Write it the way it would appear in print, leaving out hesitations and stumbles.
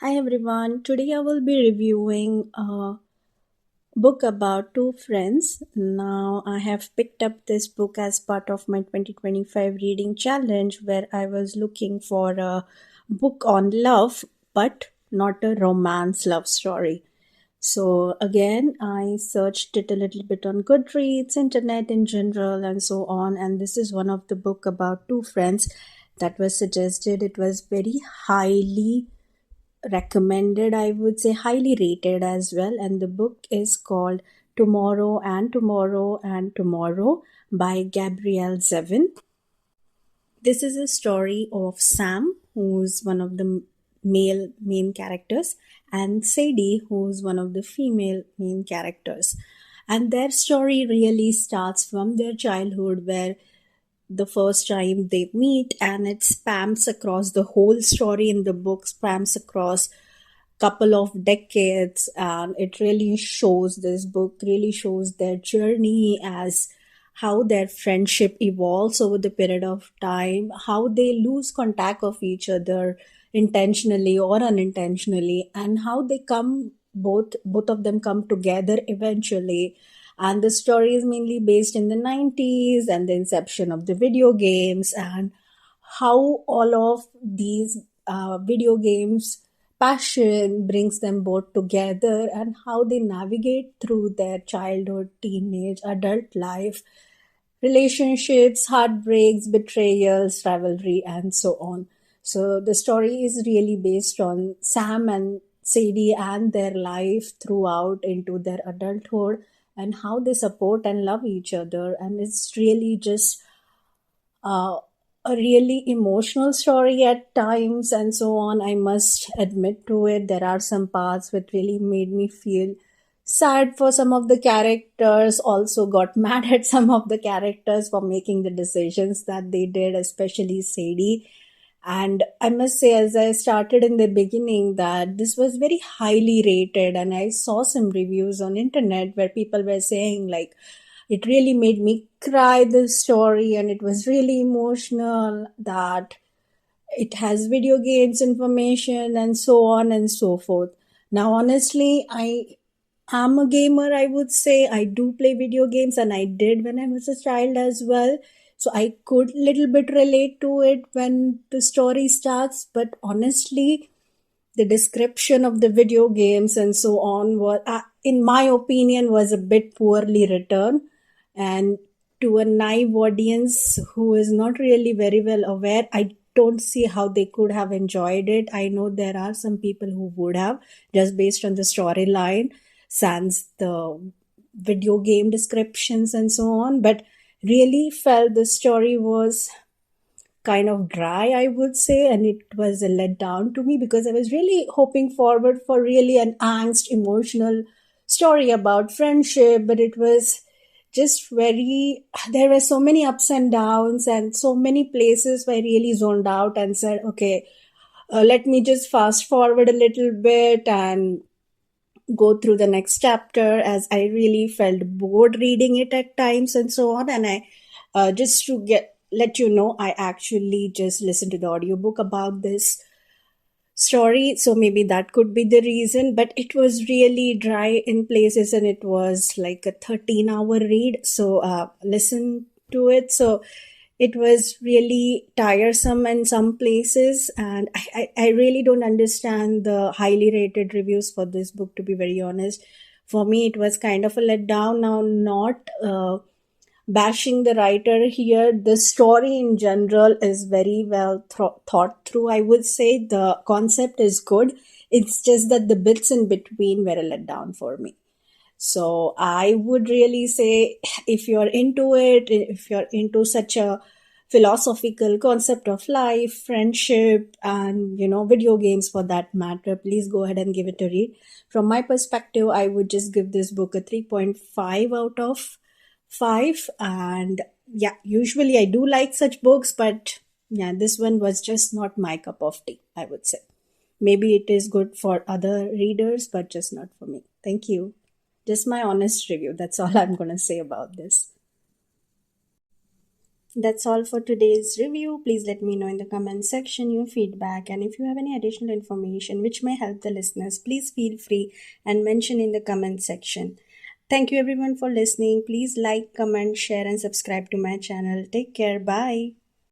Hi everyone. Today I will be reviewing a book about two friends. Now I have picked up this book as part of my 2025 reading challenge where I was looking for a book on love but not a romance love story. So again, I searched it a little bit on Goodreads, internet in general, and so on. And this is one of the book about two friends that was suggested. It was very highly recommended, I would say highly rated as well. And the book is called Tomorrow and Tomorrow and Tomorrow by Gabrielle Zevin. This is a story of Sam, who's one of the male main characters, and Sadie, who's one of the female main characters. And their story really starts from their childhood, where the first time they meet, and it spans across the whole story in the book, spans across couple of decades, and it really shows, this book really shows their journey as how their friendship evolves over the period of time, how they lose contact of each other intentionally or unintentionally, and how they come, both of them come together eventually. And the story is mainly based in the 90s and the inception of the video games, and how all of these video games passion brings them both together, and how they navigate through their childhood, teenage, adult life, relationships, heartbreaks, betrayals, rivalry, and so on. So the story is really based on Sam and Sadie and their life throughout into their adulthood, and how they support and love each other. And it's really just uh, a really emotional story at times, and so on. I must admit to it. There are some parts that really made me feel sad for some of the characters, also got mad at some of the characters for making the decisions that they did, especially Sadie. And I must say, as I started in the beginning, that this was very highly rated, and I saw some reviews on internet where people were saying like it really made me cry, this story, and it was really emotional, that it has video games information and so on and so forth. Now honestly, I am a gamer, I would say. I do play video games, and I did when I was a child as well. So I could little bit relate to it when the story starts. But honestly, the description of the video games and so on was, in my opinion, was a bit poorly written. And to a naive audience who is not really very well aware, I don't see how they could have enjoyed it. I know there are some people who would have, just based on the storyline, sans the video game descriptions and so on, but really felt the story was kind of dry, I would say, and it was a letdown to me because I was really hoping forward for really an angst, emotional story about friendship, but it was just very. There were so many ups and downs, and so many places where I really zoned out and said, "Okay, let me just fast forward a little bit and go through the next chapter," as I really felt bored reading it at times and so on. And I just to get let you know, I actually just listened to the audiobook about this story, so maybe that could be the reason. But it was really dry in places, and it was like a 13-hour read, so listen to it. So it was really tiresome in some places, and I really don't understand the highly rated reviews for this book, to be very honest. For me, it was kind of a letdown. Now, not bashing the writer here, the story in general is very well thought through, I would say. The concept is good. It's just that the bits in between were a letdown for me. So I would really say, if you're into it, if you're into such a philosophical concept of life, friendship, and video games for that matter, please go ahead and give it a read. From my perspective, I would just give this book a 3.5 out of 5. And yeah, usually I do like such books, but yeah, this one was just not my cup of tea, I would say. Maybe it is good for other readers, but just not for me. Thank you. Just my honest review. That's all I'm going to say about this. That's all for today's review. Please let me know in the comment section your feedback, and if you have any additional information which may help the listeners, please feel free and mention in the comment section. Thank you everyone for listening. Please like, comment, share, and subscribe to my channel. Take care. Bye.